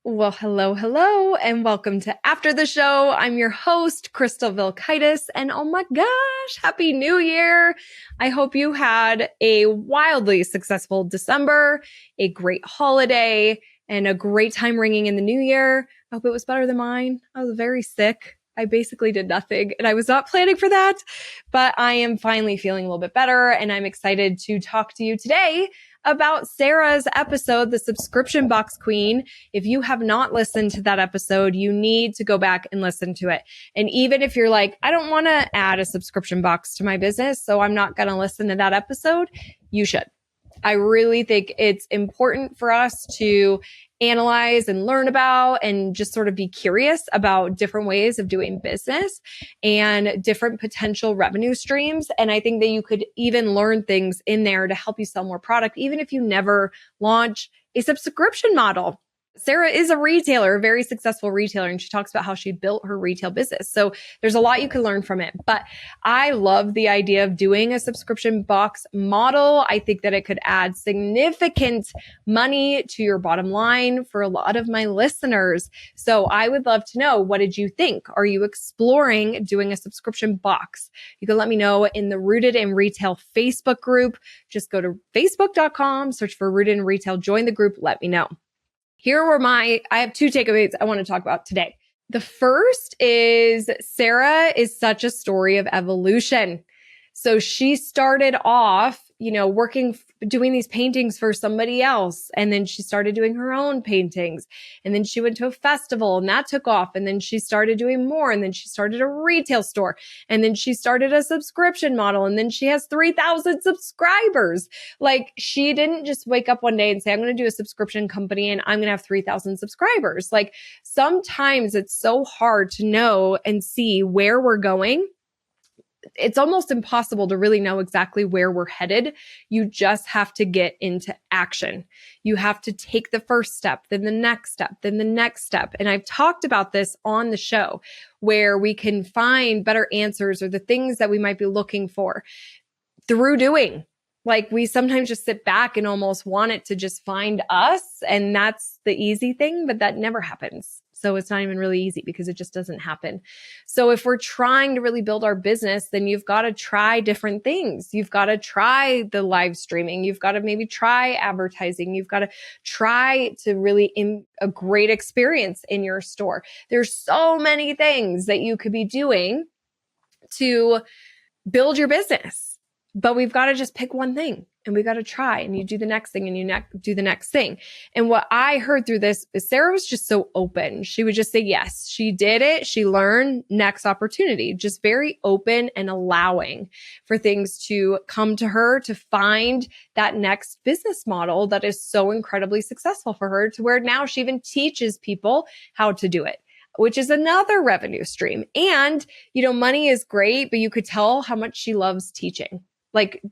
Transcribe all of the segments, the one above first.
Well, hello, and welcome to After the Show. I'm your host, Crystal Vilkaitis, and oh my gosh, Happy New Year. I hope you had a wildly successful December, a great holiday, and a great time ringing in the new year. I hope it was better than mine. I was very sick. I basically did nothing, and I was not planning for that, but I am finally feeling a little bit better, and I'm excited to talk to you today about Sarah's episode, The Subscription Box Queen. If you have not listened to that episode, you need to go back and listen to it. And even if you're like, I don't want to add a subscription box to my business, so I'm not going to listen to that episode, you should. I really think it's important for us to analyze and learn about and just sort of be curious about different ways of doing business and different potential revenue streams. And I think that you could even learn things in there to help you sell more product, even if you never launch a subscription model. Sarah is a retailer, a very successful retailer, and she talks about how she built her retail business. So there's a lot you can learn from it. But I love the idea of doing a subscription box model. I think that it could add significant money to your bottom line for a lot of my listeners. So I would love to know, what did you think? Are you exploring doing a subscription box? You can let me know in the Rooted in Retail Facebook group. Just go to facebook.com, search for Rooted in Retail, join the group, let me know. Here were I have two takeaways I want to talk about today. The first is Sarah is such a story of evolution. So she started off, doing these paintings for somebody else. And then she started doing her own paintings. And then she went to a festival and that took off. And then she started doing more. And then she started a retail store. And then she started a subscription model. And then she has 3,000 subscribers. Like, she didn't just wake up one day and say, I'm going to do a subscription company and I'm going to have 3,000 subscribers. Like, sometimes it's so hard to know and see where we're going. It's almost impossible to really know exactly where we're headed. You just have to get into action. You have to take the first step, then the next step, then the next step. And I've talked about this on the show, where we can find better answers or the things that we might be looking for through doing. Like, we sometimes just sit back and almost want it to just find us. And that's the easy thing, but that never happens. So it's not even really easy because it just doesn't happen. So if we're trying to really build our business, then you've got to try different things. You've got to try the live streaming. You've got to maybe try advertising. You've got to try to really a great experience in your store. There's so many things that you could be doing to build your business. But we've got to just pick one thing and we got to try, and you do the next thing and you do the next thing. And what I heard through this is Sarah was just so open. She would just say, yes, she did it. She learned, next opportunity, just very open and allowing for things to come to her to find that next business model that is so incredibly successful for her, to where now she even teaches people how to do it, which is another revenue stream. And, money is great, but you could tell how much she loves teaching. Like,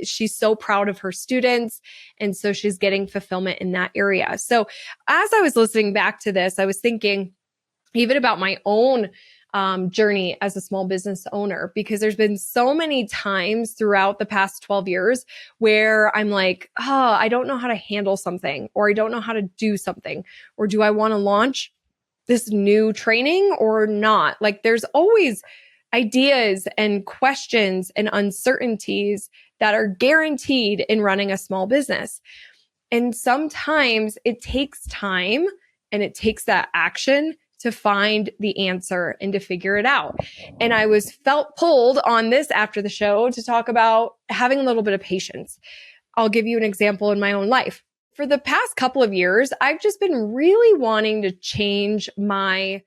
she's so proud of her students. And so she's getting fulfillment in that area. So as I was listening back to this, I was thinking even about my own journey as a small business owner, because there's been so many times throughout the past 12 years where I'm like, I don't know how to handle something, or I don't know how to do something, or do I want to launch this new training or not? Like, there's always ideas and questions and uncertainties that are guaranteed in running a small business. And sometimes it takes time and it takes that action to find the answer and to figure it out. And I felt pulled on this after the show to talk about having a little bit of patience. I'll give you an example in my own life. For the past couple of years, I've just been really wanting to change my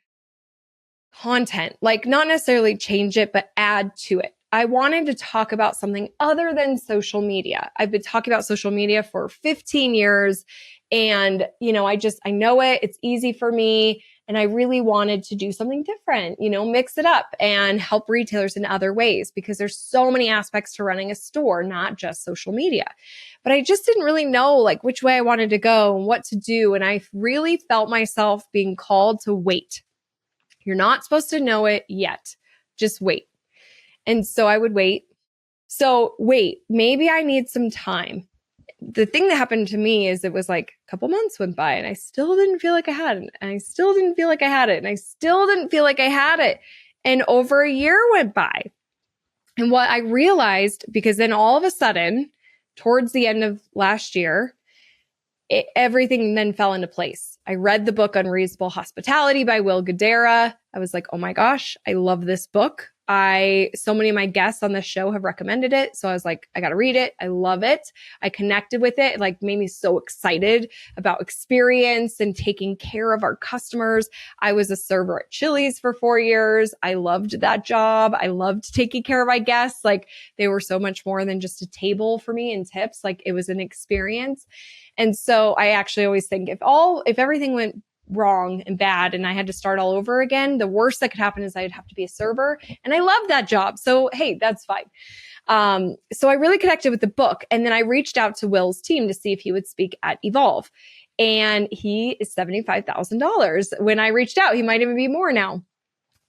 content, like not necessarily change it, but add to it. I wanted to talk about something other than social media. I've been talking about social media for 15 years and, I know it, it's easy for me. And I really wanted to do something different, mix it up and help retailers in other ways, because there's so many aspects to running a store, not just social media. But I just didn't really know like which way I wanted to go and what to do. And I really felt myself being called to wait. You're not supposed to know it yet. Just wait. And so I would wait. So wait, maybe I need some time. the thing that happened to me is it was like a couple months went by and I still didn't feel like I had it. And I still didn't feel like I had it. And I still didn't feel like I had it. And over a year went by. And what I realized, because then all of a sudden, towards the end of last year, everything then fell into place. I read the book Unreasonable Hospitality by Will Guidara. I was like, oh my gosh, I love this book. So many of my guests on the show have recommended it. So I was like, I got to read it. I love it. I connected with it. It like made me so excited about experience and taking care of our customers. I was a server at Chili's for 4 years. I loved that job. I loved taking care of my guests. Like they were so much more than just a table for me and tips. Like it was an experience. And so I actually always think if everything went wrong and bad and I had to start all over again, the worst that could happen is I'd have to be a server. And I love that job. So, hey, that's fine. So I really connected with the book. And then I reached out to Will's team to see if he would speak at Evolve. And he is $75,000. When I reached out, he might even be more now.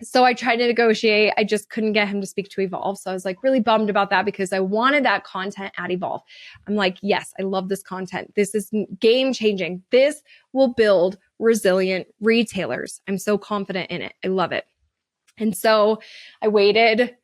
So I tried to negotiate. I just couldn't get him to speak to Evolve. So I was like really bummed about that because I wanted that content at Evolve. I'm like, yes, I love this content. This is game changing. This will build resilient retailers. I'm so confident in it. I love it. And so I waited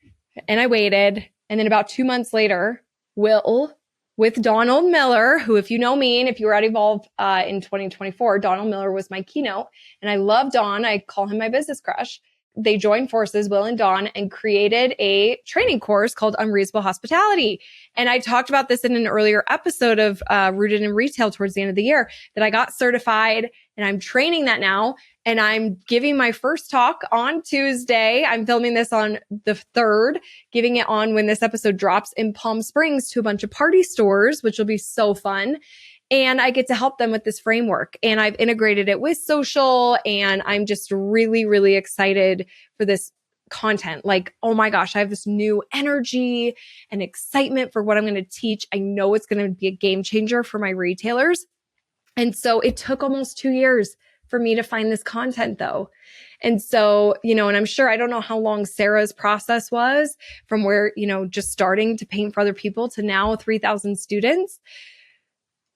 and I waited. And then about 2 months later, Will with Donald Miller, who, if you know me and if you were at Evolve in 2024, Donald Miller was my keynote. And I love Don. I call him my business crush. They joined forces, Will and Dawn, and created a training course called Unreasonable Hospitality. And I talked about this in an earlier episode of Rooted in Retail towards the end of the year, that I got certified and I'm training that now. And I'm giving my first talk on Tuesday. I'm filming this on the 3rd, giving it on when this episode drops in Palm Springs to a bunch of party stores, which will be so fun. And I get to help them with this framework. And I've integrated it with social. And I'm just really, really excited for this content. Like, oh my gosh, I have this new energy and excitement for what I'm going to teach. I know it's going to be a game changer for my retailers. And so it took almost 2 years for me to find this content though. And so, and I'm sure, I don't know how long Sarah's process was from where, just starting to paint for other people to now 3,000 students.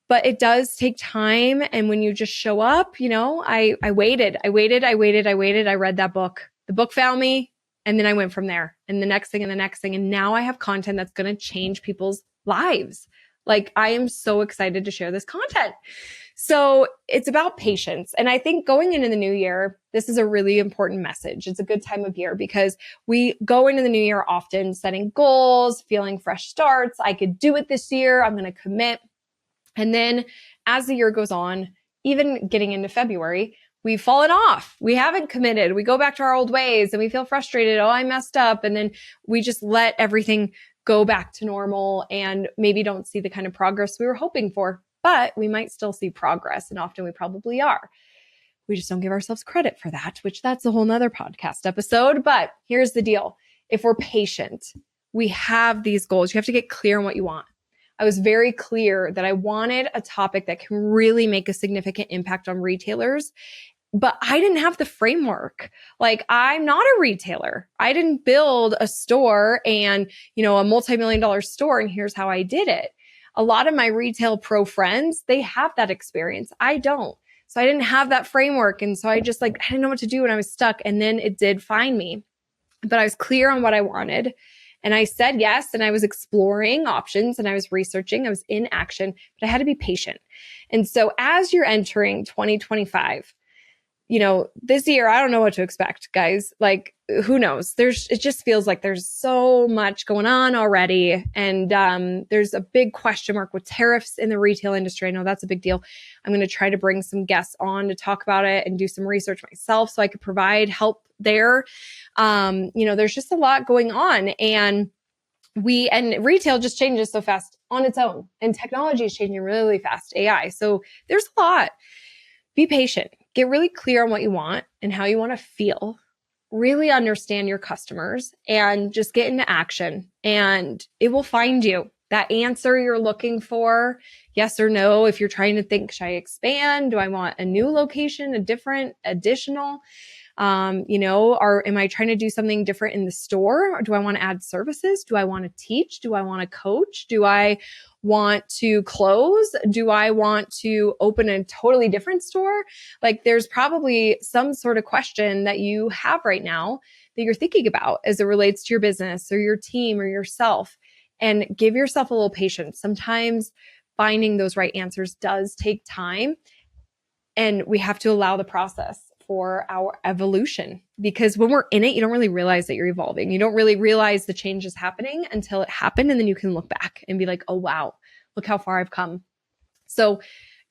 But it does take time. And when you just show up, I waited. I read that book. The book found me. And then I went from there and the next thing and the next thing. And now I have content that's going to change people's lives. Like I am so excited to share this content. So it's about patience. And I think going into the new year, this is a really important message. It's a good time of year because we go into the new year often setting goals, feeling fresh starts. I could do it this year. I'm going to commit. And then as the year goes on, even getting into February, we've fallen off. We haven't committed. We go back to our old ways and we feel frustrated. Oh, I messed up. And then we just let everything go back to normal and maybe don't see the kind of progress we were hoping for, but we might still see progress. And often we probably are. We just don't give ourselves credit for that, which that's a whole nother podcast episode. But here's the deal. If we're patient, we have these goals. You have to get clear on what you want. I was very clear that I wanted a topic that can really make a significant impact on retailers, but I didn't have the framework. Like I'm not a retailer. I didn't build a store and, a multi-million-dollar store and here's how I did it. A lot of my retail pro friends, they have that experience. I don't. So I didn't have that framework. And so I didn't know what to do when I was stuck. And then it did find me, but I was clear on what I wanted. And I said yes, and I was exploring options and I was researching, I was in action, but I had to be patient. And so as you're entering 2025, this year, I don't know what to expect, guys. Like, who knows? It just feels like there's so much going on already. And there's a big question mark with tariffs in the retail industry. I know that's a big deal. I'm going to try to bring some guests on to talk about it and do some research myself so I could provide help there. There's just a lot going on and retail just changes so fast on its own and technology is changing really fast, AI. So there's a lot. Be patient, get really clear on what you want and how you want to feel, really understand your customers and just get into action and it will find you that answer you're looking for. Yes or no. If you're trying to think, should I expand? Do I want a new location, a different, additional? Am I trying to do something different in the store? Or do I want to add services? Do I want to teach? Do I want to coach? Do I want to close? Do I want to open a totally different store? Like there's probably some sort of question that you have right now that you're thinking about as it relates to your business or your team or yourself. And give yourself a little patience. Sometimes finding those right answers does take time. And we have to allow the process for our evolution, because when we're in it, you don't really realize that you're evolving. You don't really realize the change is happening until it happened. And then you can look back and be like, oh, wow, look how far I've come. So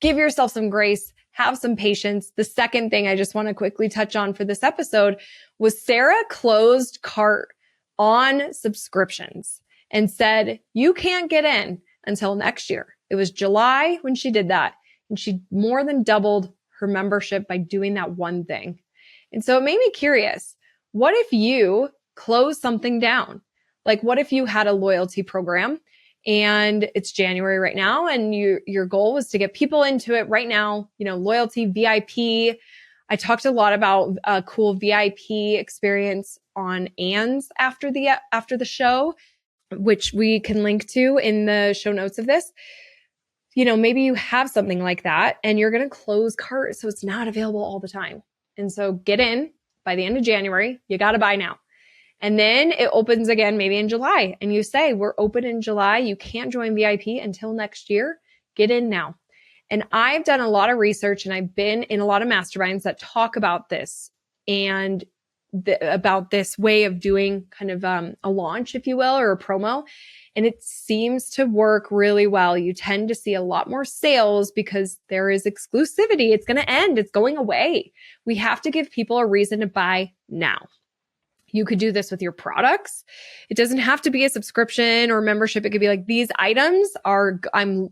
give yourself some grace, have some patience. The second thing I just want to quickly touch on for this episode was Sarah closed cart on subscriptions and said, you can't get in until next year. It was July when she did that. And she more than doubled her membership by doing that one thing. And so it made me curious. What if you close something down? Like what if you had a loyalty program and it's January right now and your goal was to get people into it right now, loyalty, VIP. I talked a lot about a cool VIP experience on Anne's after the show, which we can link to in the show notes of this. Maybe you have something like that and you're going to close cart so it's not available all the time. And so get in by the end of January. You got to buy now. And then it opens again, maybe in July. And you say, we're open in July. You can't join VIP until next year. Get in now. And I've done a lot of research and I've been in a lot of masterminds that talk about this and about this way of doing kind of a launch, if you will, or a promo. And it seems to work really well. You tend to see a lot more sales because there is exclusivity. It's going to end. It's going away. We have to give people a reason to buy now. You could do this with your products. It doesn't have to be a subscription or membership. It could be like, these items I'm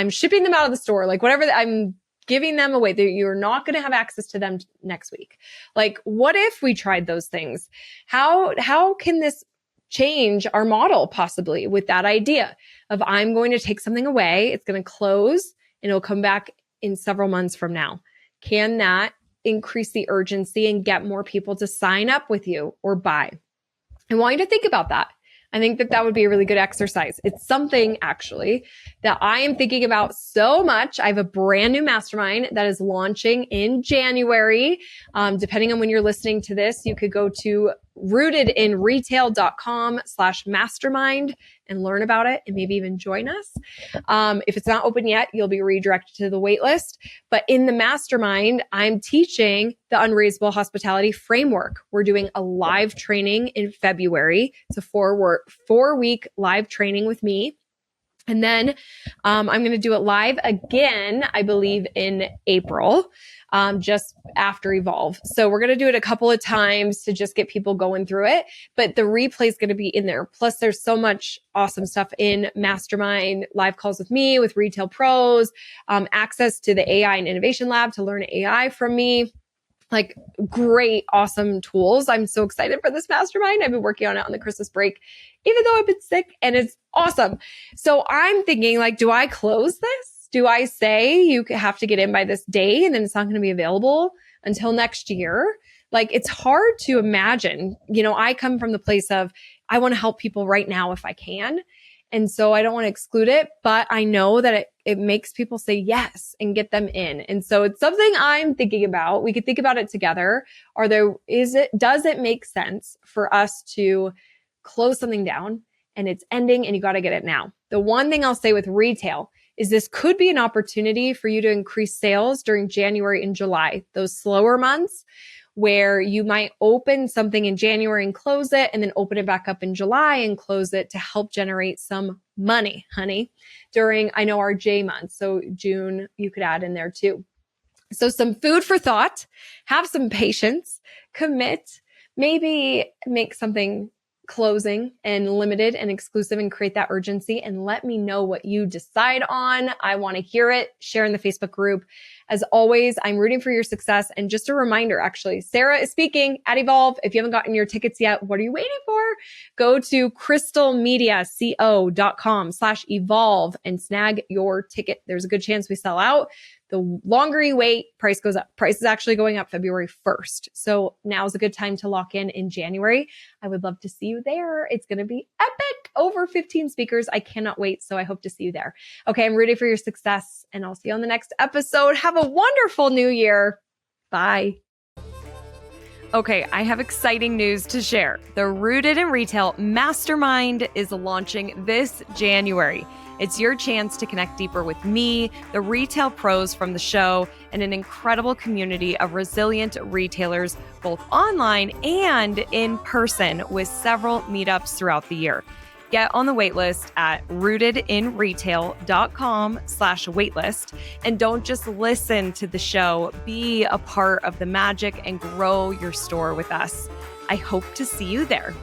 shipping them out of the store, like whatever, I'm giving them away. You're not going to have access to them next week. Like, what if we tried those things? How can this change our model possibly with that idea of I'm going to take something away, it's going to close and it'll come back in several months from now? Can that increase the urgency and get more people to sign up with you or buy? I want you to think about that. I think that would be a really good exercise. It's something actually that I am thinking about so much. I have a brand new mastermind that is launching in January. Depending on when you're listening to this, you could go to rootedinretail.com/mastermind and learn about it and maybe even join us. If it's not open yet, you'll be redirected to the wait list. But in the mastermind, I'm teaching the Unreasonable Hospitality Framework. We're doing a live training in February. It's a 4-week live training with me. And then I'm going to do it live again, I believe, in April, just after Evolve. So we're going to do it a couple of times to just get people going through it. But the replay is going to be in there. Plus, there's so much awesome stuff in Mastermind, live calls with me, with retail pros, access to the AI and Innovation Lab to learn AI from me. Like great, awesome tools. I'm so excited for this mastermind. I've been working on it on the Christmas break, even though I've been sick, and it's awesome. So I'm thinking like, do I close this? Do I say you have to get in by this day and then it's not going to be available until next year? Like it's hard to imagine. I come from the place of I want to help people right now if I can. And so I don't want to exclude it, but I know that it makes people say yes and get them in. And so it's something I'm thinking about. We could think about it together. Does it make sense for us to close something down and it's ending and you got to get it now? The one thing I'll say with retail is this could be an opportunity for you to increase sales during January and July, those slower months, where you might open something in January and close it and then open it back up in July and close it to help generate some money, honey, during, I know, our J month. So June, you could add in there too. So some food for thought, have some patience, commit, maybe make something closing and limited and exclusive and create that urgency, and let me know what you decide on. I want to hear it. Share in the Facebook group As always, I'm rooting for your success. And just a reminder, actually, Sarah is speaking at Evolve. If you haven't gotten your tickets yet, what are you waiting for? Go to crystalmediaco.com/evolve and snag your ticket. There's a good chance we sell out. The longer you wait, price goes up. Price is actually going up February 1st. So now's a good time to lock in January. I would love to see you there. It's going to be epic. Over 15 speakers. I cannot wait. So I hope to see you there. Okay. I'm rooting for your success and I'll see you on the next episode. Have a wonderful new year. Bye. Okay, I have exciting news to share. The Rooted in Retail Mastermind is launching this January. It's your chance to connect deeper with me, the retail pros from the show, and an incredible community of resilient retailers, both online and in person, with several meetups throughout the year. Get on the waitlist at rootedinretail.com/waitlist. And don't just listen to the show, be a part of the magic and grow your store with us. I hope to see you there.